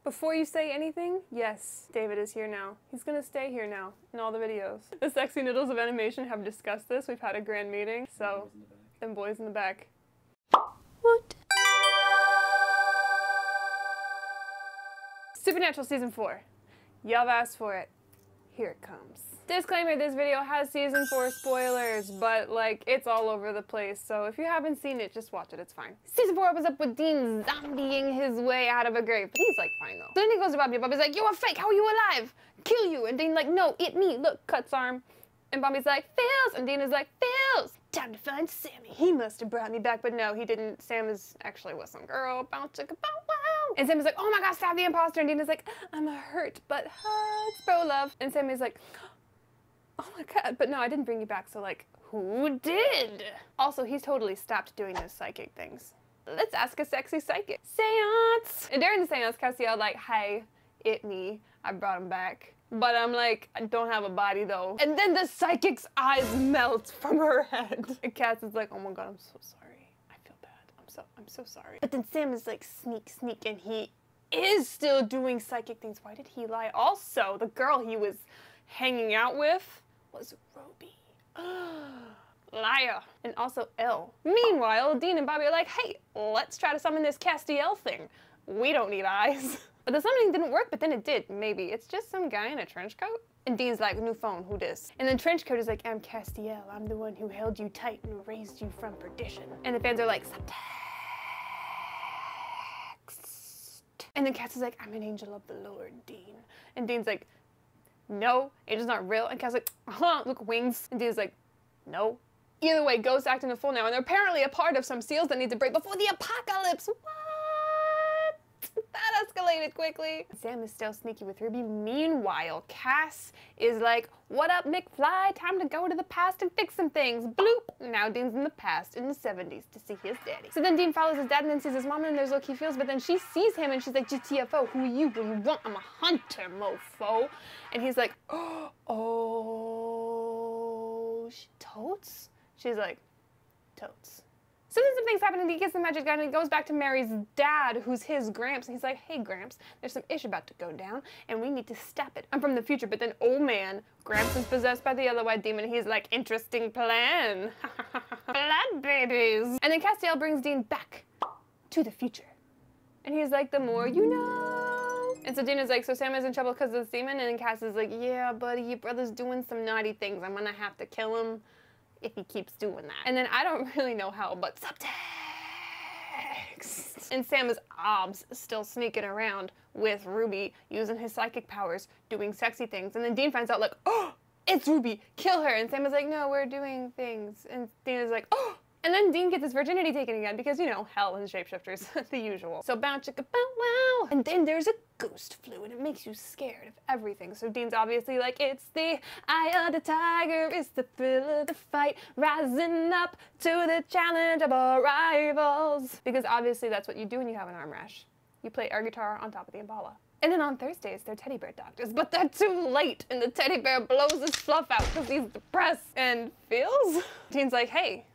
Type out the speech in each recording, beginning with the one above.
Before you say anything, yes, David is here now. He's gonna stay here now in all the videos. The Sexy Noodles of Animation have discussed this. We've had a grand meeting, so them boys in the back. What? Supernatural Season 4. Y'all asked for it. Here it comes. Disclaimer, this video has Season 4 spoilers, but like, it's all over the place, so if you haven't seen it, just watch it, it's fine. Season 4 opens up with Dean zombieing his way out of a grave, but he's like fine though. So then he goes to Bobby, Bobby's like, "You're a fake, how are you alive? Kill you!" And Dean's like, "No, eat me, look, cuts arm." And Bobby's like, "Phils!" And Dean is like, "Phils! Time to find Sammy. He must have brought me back," but no, he didn't. Sam is actually with some girl, bounce chicka bow wow. And Sam is like, "Oh my gosh, stab the imposter!" And Dean is like, "I'm hurt, but hugs, bro love." And Sam is like, "Oh my god, but no, I didn't bring you back," so like, who did? Also, he's totally stopped doing those psychic things. Let's ask a sexy psychic. Seance! And during the seance, Castiel like, "Hey, it me. I brought him back. But I'm like, I don't have a body though." And then the psychic's eyes melt from her head. And Cass is like, "Oh my god, I'm so sorry. I feel bad. I'm so sorry." But then Sam is like, sneak, and he is still doing psychic things. Why did he lie? Also, the girl he was hanging out with was Ruby. Liar. And also Elle. Meanwhile, Dean and Bobby are like, "Hey, let's try to summon this Castiel thing. We don't need eyes." But the summoning didn't work, but then it did, maybe. It's just some guy in a trench coat. And Dean's like, "New phone, who dis?" And then Trenchcoat is like, "I'm Castiel. I'm the one who held you tight and raised you from perdition." And the fans are like, "Subtext." And then Cass is like, "I'm an angel of the Lord, Dean." And Dean's like, "No, angel's not real." And Cass is like, "Look, wings." And Dean's like, "No." Either way, ghosts act in a fool now, and they're apparently a part of some seals that need to break before the apocalypse. What? That escalated quickly. Sam is still sneaky with Ruby. Meanwhile, Cass is like, "What up, McFly? Time to go to the past and fix some things." Bloop! Now Dean's in the past, in the 70s, to see his daddy. So then Dean follows his dad and then sees his mom, and there's look he feels, but then she sees him and she's like, "GTFO, who are you? What do you want? I'm a hunter, mofo." And he's like, "Oh, totes?" She's like, "Totes." So then some things happen and he gets the magic gun and he goes back to Mary's dad, who's his Gramps, and he's like, "Hey Gramps, there's some ish about to go down and we need to stop it. I'm from the future," but then old man Gramps is possessed by the yellow-eyed demon and he's like, "Interesting plan." Blood babies. And then Castiel brings Dean back to the future. And he's like, "The more you know." And so Dean is like, "So Sam is in trouble because of this demon?" And then Cass is like, "Yeah, buddy, your brother's doing some naughty things. I'm gonna have to kill him if he keeps doing that." And then I don't really know how, but subtext. And Sam is still sneaking around with Ruby, using his psychic powers, doing sexy things. And then Dean finds out like, "Oh, it's Ruby, kill her." And Sam is like, "No, we're doing things." And Dean is like, "Oh." And then Dean gets his virginity taken again because, you know, hell and shapeshifters, the usual. So bow chicka bow wow. And then there's a ghost flu and it makes you scared of everything. So Dean's obviously like, "It's the eye of the tiger, it's the thrill of the fight, rising up to the challenge of our rivals." Because obviously that's what you do when you have an arm rash. You play air guitar on top of the Impala. And then on Thursdays, they're teddy bear doctors, but they're too late and the teddy bear blows his fluff out because he's depressed and feels. Dean's like, "Hey,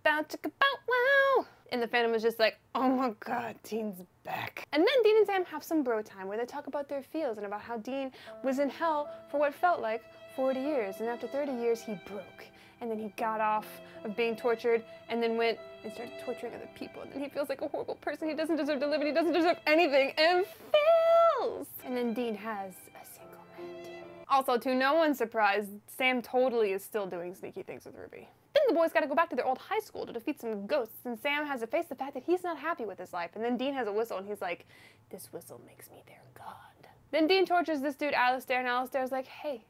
bow chicka bow wow." And the fandom is just like, "Oh my god, Dean's back." And then Dean and Sam have some bro time where they talk about their feels and about how Dean was in hell for what felt like 40 years. And after 30 years, he broke. And then he got off of being tortured and then went and started torturing other people. And then he feels like a horrible person. He doesn't deserve to live and he doesn't deserve anything. And feels. And then Dean has a single man team. Also, to no one's surprise, Sam totally is still doing sneaky things with Ruby. Then the boys gotta go back to their old high school to defeat some ghosts, and Sam has to face the fact that he's not happy with his life. And then Dean has a whistle, and he's like, "This whistle makes me their god." Then Dean tortures this dude, Alistair, and Alistair's like, "Hey,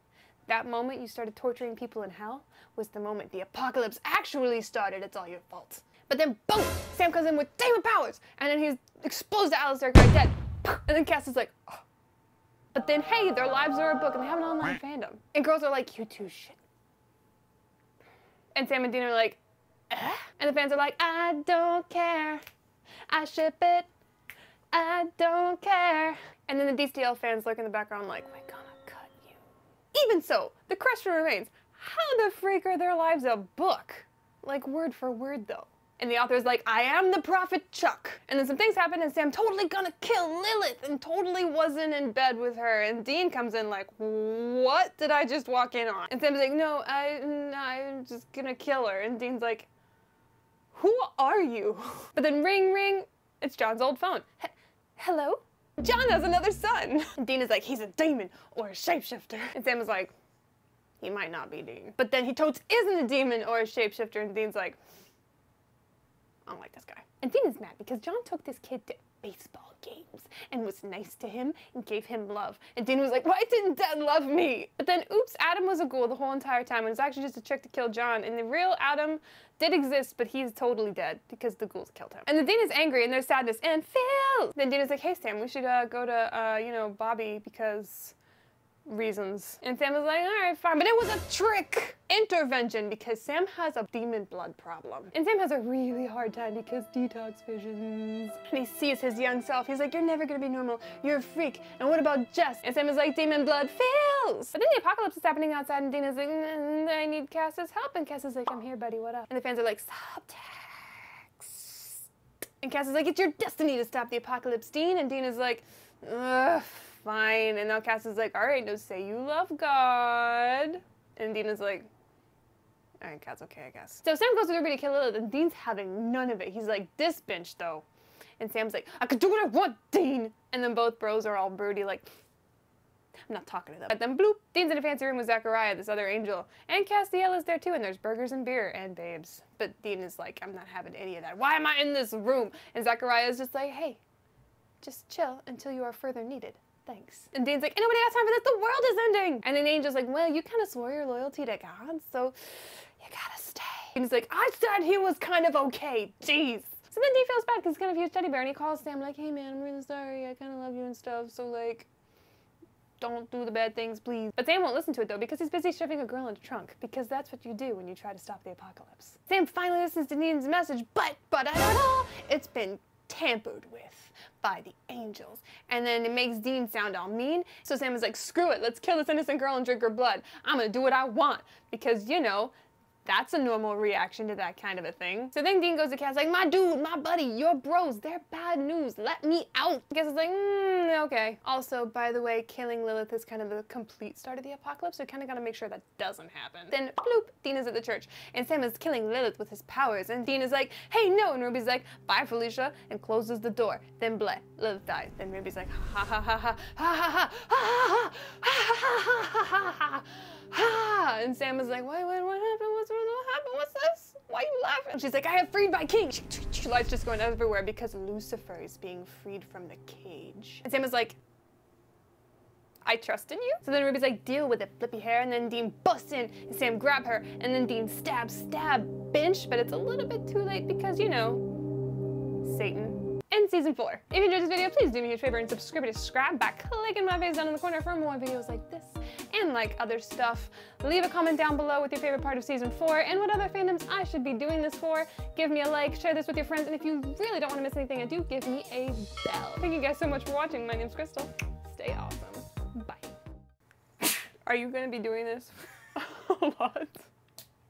that moment you started torturing people in hell was the moment the apocalypse actually started. It's all your fault." But then, boom, Sam comes in with demon powers, and then he explodes to Alistair, guy dead. And then Cass is like, "Oh." But then, hey, their lives are a book, and they have an online fandom. And girls are like, "You two shit." And Sam and Dean are like, "Eh?" And the fans are like, "I don't care. I ship it. I don't care." And then the DCL fans lurk in the background like, "We're gonna cut you." Even so, the question remains, how the freak are their lives a book? Like word for word though. And the author's like, I am the prophet Chuck. And then some things happen and Sam totally gonna kill Lilith and totally wasn't in bed with her. And Dean comes in like, what did I just walk in on? And Sam's like, no, I'm just gonna kill her. And Dean's like, who are you? But then ring, ring, it's John's old phone. Hello? John has another son. And Dean is like, he's a demon or a shapeshifter. And Sam is like, he might not be Dean. But then he totes isn't a demon or a shapeshifter. And Dean's like, I don't like this guy. And Dean is mad because John took this kid to baseball games and was nice to him and gave him love. And Dean was like, why didn't Dad love me? But then, oops, Adam was a ghoul the whole entire time and it was actually just a trick to kill John. And the real Adam did exist, but he's totally dead because the ghouls killed him. And then Dean is angry and there's sadness and Phil! Then Dean is like, hey Sam, we should go to, you know, Bobby because reasons. And Sam was like, all right, fine, but it was a trick! Intervention, because Sam has a demon blood problem. And Sam has a really hard time because detox visions. And he sees his young self. He's like, you're never gonna be normal. You're a freak. And what about Jess? And Sam is like, demon blood fails! But then the apocalypse is happening outside and Dean is like, I need Cass's help. And Cass is like, I'm here, buddy, what up? And the fans are like, subtext. And Cass is like, it's your destiny to stop the apocalypse, Dean. And Dean is like, ugh, fine. And now Cass is like, all right, now say you love God. And Dean is like, all right, God's okay, I guess. So Sam goes with everybody to kill Lilith, and Dean's having none of it. He's like, this bitch, though. And Sam's like, I could do what I want, Dean. And then both bros are all broody, like, I'm not talking to them. But then bloop, Dean's in a fancy room with Zachariah, this other angel. And Castiel is there too, and there's burgers and beer and babes. But Dean is like, I'm not having any of that. Why am I in this room? And Zachariah is just like, hey, just chill until you are further needed. Thanks. And Dean's like, nobody has time for this, the world is ending! And then Angel's like, well, you kind of swore your loyalty to God, so you gotta stay. And he's like, I said he was kind of okay, jeez. So then Dean feels bad because he's kind of a huge teddy bear, and he calls Sam like, hey man, I'm really sorry, I kind of love you and stuff, so like, don't do the bad things, please. But Sam won't listen to it though because he's busy shoving a girl in a trunk, because that's what you do when you try to stop the apocalypse. Sam finally listens to Dean's message, but it's been tampered with by the angels. And then it makes Dean sound all mean. So Sam is like, screw it, let's kill this innocent girl and drink her blood. I'm gonna do what I want. Because, you know, that's a normal reaction to that kind of a thing. So then Dean goes to Cass like, my dude, my buddy, your bros, they're bad news. Let me out. Cass is like, okay. Also, by the way, killing Lilith is kind of the complete start of the apocalypse, so you kind of gotta make sure that doesn't happen. Then, bloop, Dean is at the church, and Sam is killing Lilith with his powers, and Dean is like, hey, no, and Ruby's like, bye, Felicia, and closes the door. Then, bleh, Lilith dies. Then Ruby's like, ha ha ha ha, ha ha ha, ha ha ha ha ha ha. And Sam is like, what happened? What happened? What's this? Why are you laughing? And she's like, I have freed my king. Lights just going everywhere because Lucifer is being freed from the cage. And Sam is like, I trust in you? So then Ruby's like, deal with it, flippy hair. And then Dean busts in and Sam grab her. And then Dean stab, bench. But it's a little bit too late because, you know, Satan. In season 4. If you enjoyed this video, please do me a huge favor and subscribe by clicking my face down in the corner for more videos like this and like other stuff. Leave a comment down below with your favorite part of season 4 and what other fandoms I should be doing this for. Give me a like, share this with your friends, and if you really don't want to miss anything I do, give me a bell. Thank you guys so much for watching. My name's Crystal. Stay awesome. Bye. Are you gonna be doing this a lot?